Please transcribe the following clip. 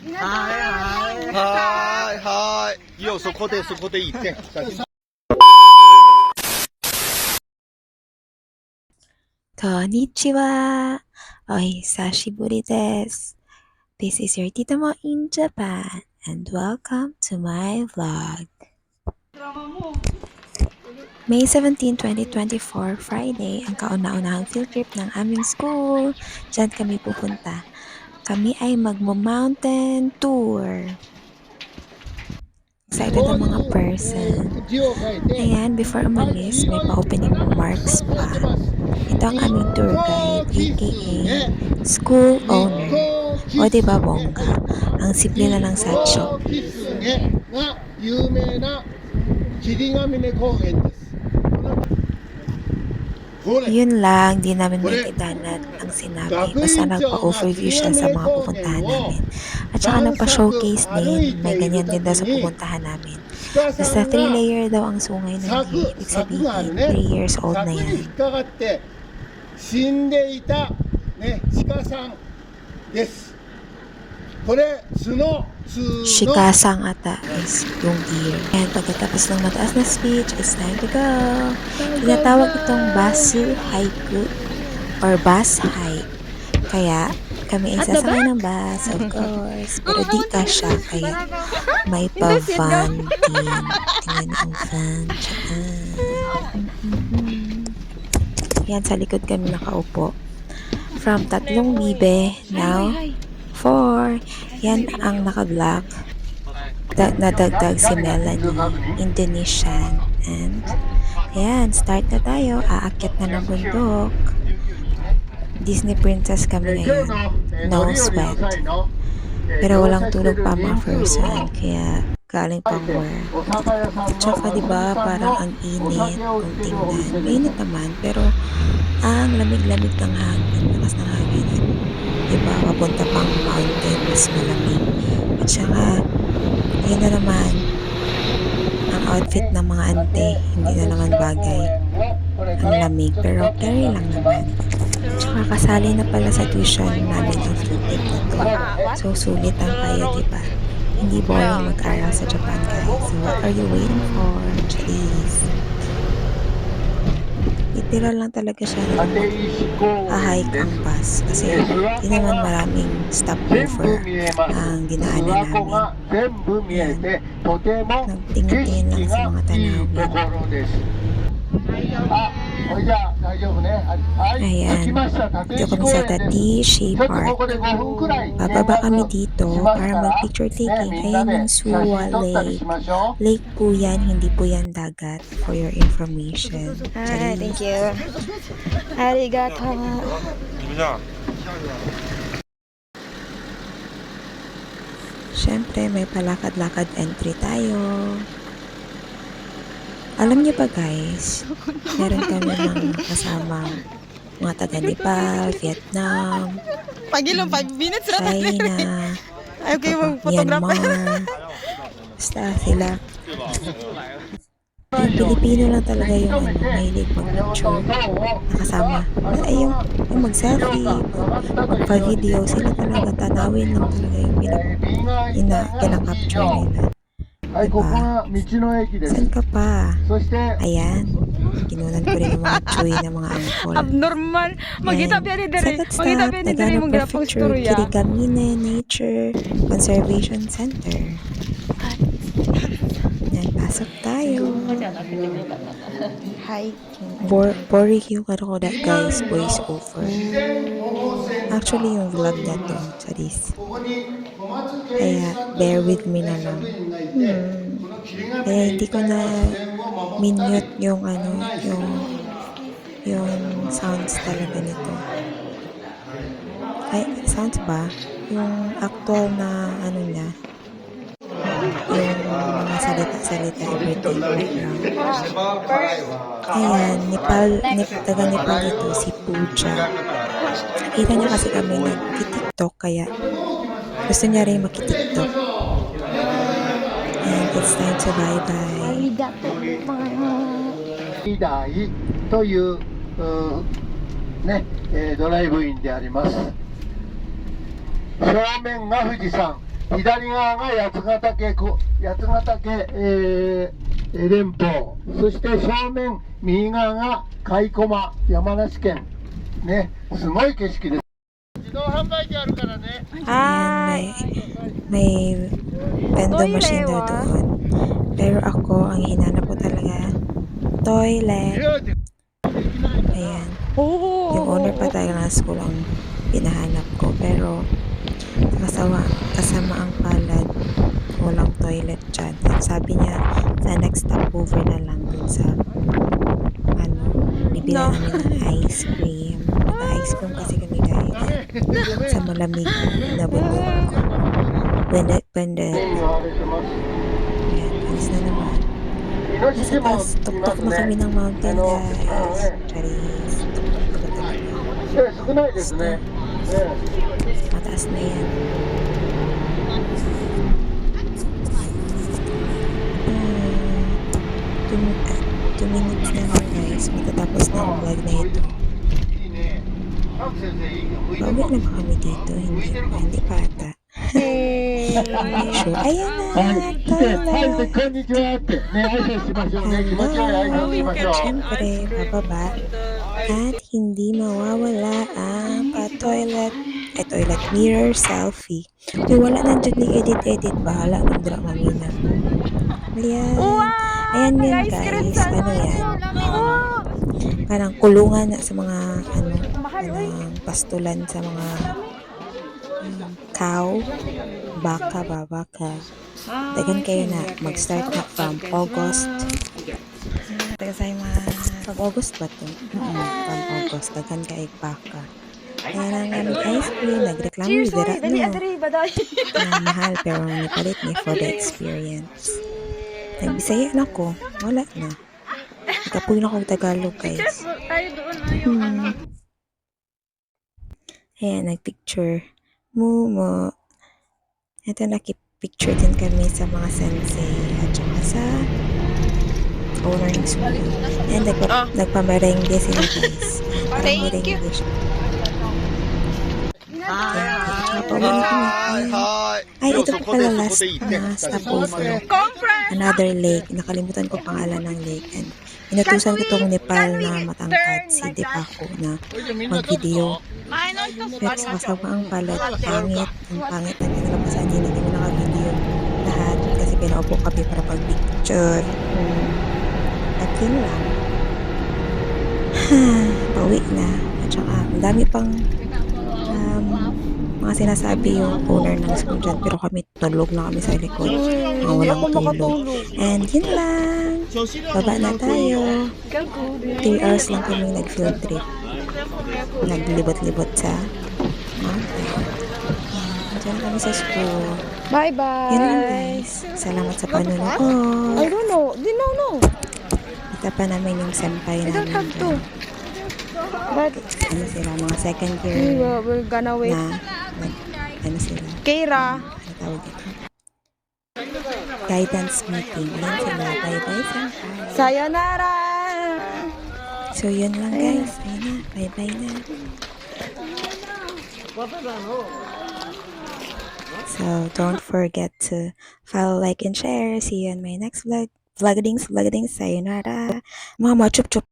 はいはい。いいよ、そこでいて。Konnichiwa! O hisashiburi desu. This is your Tita Mo in Japan, and welcome to my vlog. May 17, 2024, Friday, ang kauna-unahang field trip ng aming school. Diyan kami pupunta. Kami ay magmo-mountain tour. Excited ang mga person. Ayan, before umalis, may pa-opening remarks pa. Ito ang aming tour guide, aka school owner. O diba bongga? Ang simple na ng satcho. Yun lang, di namin maintindihan ang sinabi. Basta nagpa-overview siya sa mga pupuntahan namin. At saka nagpa-showcase din. May ganyan din daw sa pupuntahan namin. Basta 3-layer daw ang sungay ng deer. Ibig sabihin, 3 years old na yan. 死んでいた、ね、鹿さんです。これ角 Shikasang ata is yung deer. And pagkatapos ng mataas na speech, it's time to go. Tinatawag itong basu haiku or bus hike. Kaya kami ay sasakay ng bus, of course. Pero di ka siya, kaya may pa-van din. Tingnan ang van. Yan, sa likod kami nakaupo. From 3 bibe, now 4. Yan ang naka-vlog. Nadagdag si Melanie, Indonesian. And, ayan, start na tayo. Aakyat na ng bundok. Disney princess kami ngayon. No sweat. Pero walang tulog pa mga person. Kaya, galing pang work. Tsaka diba, parang ang init kung tingnan. Mainit naman, pero ang lamig-lamig ng hangin. Lakas ng hangin. Diba, papunta pang mountain, mas malamig. At saka, yun na naman, ang outfit ng mga ante, hindi na naman bagay. Ang lamig, pero carry lang naman. At saka, kasali na pala sa tuition namin ang field trip na to. So, sulit ang kaya, diba? Hindi boring mag-aral sa Japan, guys. So, what are you waiting for? Please. Literal lang talaga siya na hike ang bus. Kasi, di naman maraming stopover ang dinaanan namin. Yan. Nagtingin-tingin lang sa mga tanawin. Ayan, dito kami sa Tatishi Park. Bababa kami dito para mag-picture taking. Ayan yung Suwa Lake. Lake po yan, hindi po yan dagat, for your information. Hi, thank you. Arigato. Siyempre, may palakad-lakad entry tayo. Alam niyo ba guys, meron kami ng kasama mga taga Nepal, Vietnam, Pagilong 5 minutes na China, okay, mag-photograph. Myanmar. Basta sila. Yung Pilipino lang talaga yung mahilig mag-picture. Nakasama. Ay, yung mag-selfie, mag-video, sila talaga tanawin lang talaga yung kinakapture nila. Diba? Saan ka pa? Ayan. Kinunan ko rin yung mga chuy ng mga angkol. Abnormal. Magita pa rin dere. Magita pa rin dere mong grapong storya. Kirigamine Nature Conservation Center. Yan, pasok tayo. Hiking. Borikyo ko na guys, voice over. Actually, yung vlog na to, charis. Kaya, bear with me na lang. Kaya hindi ko na minute yung yung sounds talaga nito. Ay, sounds ba? Yung actual na niya. Yung mga salita-salita everything background. Ayan, taga Nepal ito, si Pooja. Nakita niya kasi kami nag-tiktok, kaya gusto niya rin mag-tiktok. And it's time to bye-bye. Arigato. ダイというね、ドライブインであります。正面が富士山、左側が八ヶ岳連峰、そして正面右側が甲斐駒、山梨県ね、すごい景色です。自動販売機あるからね。Ayan, may vending machine daw doon. Pero ako, ang hinanap ko talaga, toilet. Ayan. Yung owner pa talaga ng school ang pinahanap ko. Pero, kasama ang palad, walang toilet dyan. At sabi niya, sa next stopover na lang dun sa, bibila namin ng ice cream. Ice cream kasi kami guys. Sa malamig na bundok. Bende. Ayan, alis na naman. Nasa taas, tuktok na kami ng mountain guys. Charis. Tuktok na talaga. 少ないですね。 Mataas na yan. Two minutes na lang guys. Matatapos na ang vlog na ito. Bawit na ba kami dito? Hindi pa ata. Sure. Ayan na. はい、こんにちはってね、挨拶しましょうね。気持ちよい挨拶しましょう。 Siyempre, bababa. At hindi mawawala ang toilet mirror selfie. Kung wala nandiyan ni edit, bahala mag-drop mamina. Ayan. Ayan yun guys. Ano yan? Parang kulungan sa mga pastulan sa mga cow, baka. Dagan kayo na mag-start na from August. From August ba ito? From August. Dagan kayo baka. Kaya nga ng ice cream, nagreklamo yung dira no. Mahal pero nipalit niya for the experience. Nagbisaya na ko. Wala na. Nagkapuy na akong Tagalog guys. Ayan, nagpicture. Mumo. Ito nakipicture din kami sa mga sensei at saka sa owner ng school. And nagpamerengge sila guys. Parang merengge siya. Ay, ito pa pala last stopover. Another lake. Nakalimutan ko pangalan ng lake. And inutusan ko itong Nepal na matangkad si Depako na mag-video. Pero sa kasama ang palad, pangit. Ang pangit na kinalabasan. Hindi kami naka-video lahat. Kasi pinaupo kami para pag-picture. At yun lang. Pauwi na. At saka, ang dami pang mga sinasabi yung owner ng school dyan, pero kami tulog na kami sa likod, mga walang tulog. And yun lang, baba na tayo. 3 hours lang kami nag-field trip, naglibot-libot sa mountain. Diyan kami sa school. Bye-bye. Yun lang guys, salamat sa panonood. I don't know. Didn't know. Kita pa namin yung senpai I don't have namin to. dyan. But Ano sila, mga second year we're gonna wait. na ano sila, Keira. ano tawag ito? Guidance meeting. Ayan sila. Bye-bye, senpai. Sayonara. So, yun lang guys. Ayun na. Bye-bye na. So, don't forget to follow, like, and share. See you on my next vlog. Vlogadings. Sayonara. Mga chup-chup.